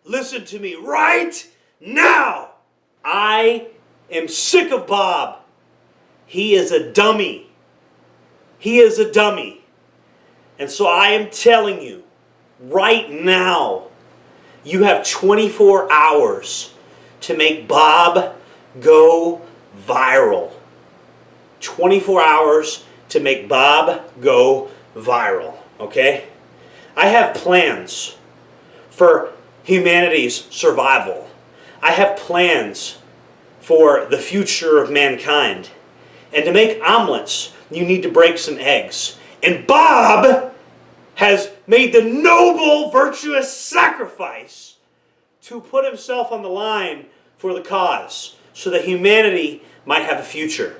listen to me right now. I am sick of Bob. He is a dummy. He is a dummy. And so I am telling you, right now, you have 24 hours to make Bob go viral. 24 hours to make Bob go viral, okay? I have plans for humanity's survival. I have plans for the future of mankind. And to make omelets, you need to break some eggs. And Bob has made the noble, virtuous sacrifice to put himself on the line for the cause so that humanity might have a future.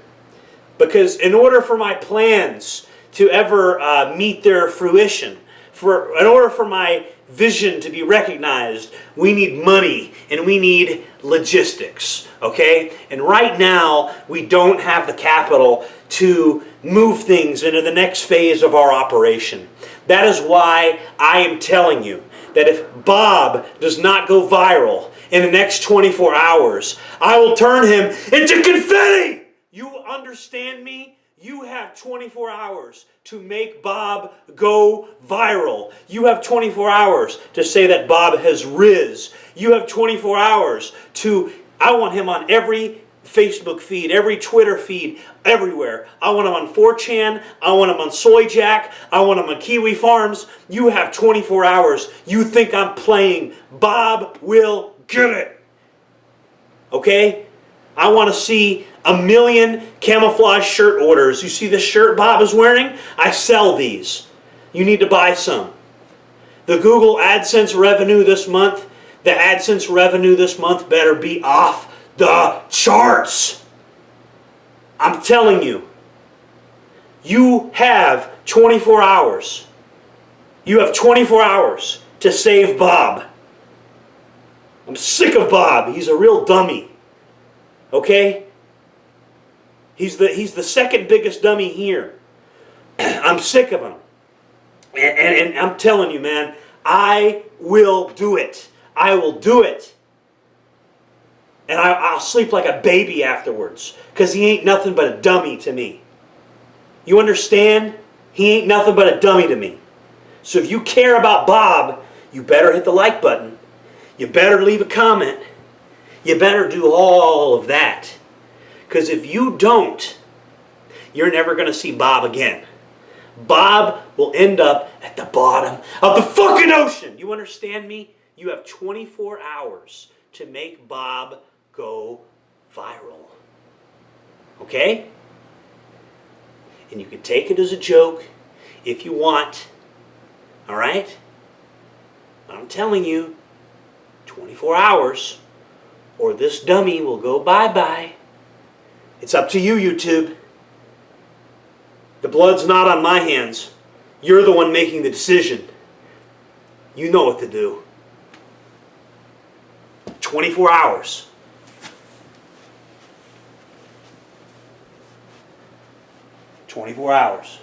Because in order for my plans to ever meet their fruition, in order for my vision to be recognized, we need money and we need logistics, okay? And right now, we don't have the capital to move things into the next phase of our operation. That is why I am telling you that if Bob does not go viral in the next 24 hours, I will turn him into confetti! You understand me? You have 24 hours to make Bob go viral. You have 24 hours to say that Bob has riz. You have 24 hours to, I want him on every Facebook feed, every Twitter feed, everywhere. I want him on 4chan. I want him on Soy Jack. I want him on Kiwi Farms. You have 24 hours. You think I'm playing. Bob will get it. Okay? I want to see 1 million camouflage shirt orders. You see this shirt Bob is wearing? I sell these. You need to buy some. The Google AdSense revenue this month, better be off the charts. I'm telling you. You have 24 hours. You have 24 hours to save Bob. I'm sick of Bob. He's a real dummy. Okay? He's the second biggest dummy here. I'm sick of him. And I'm telling you, man, I will do it. I will do it. And I'll sleep like a baby afterwards. Because he ain't nothing but a dummy to me. You understand? He ain't nothing but a dummy to me. So if you care about Bob, you better hit the like button. You better leave a comment. You better do all of that. Because if you don't, you're never going to see Bob again. Bob will end up at the bottom of the fucking ocean. You understand me? You have 24 hours to make Bob go viral. Okay? And you can take it as a joke if you want. Alright? I'm telling you, 24 hours or this dummy will go bye-bye. It's up to you, YouTube. The blood's not on my hands. You're the one making the decision. You know what to do. 24 hours. 24 hours.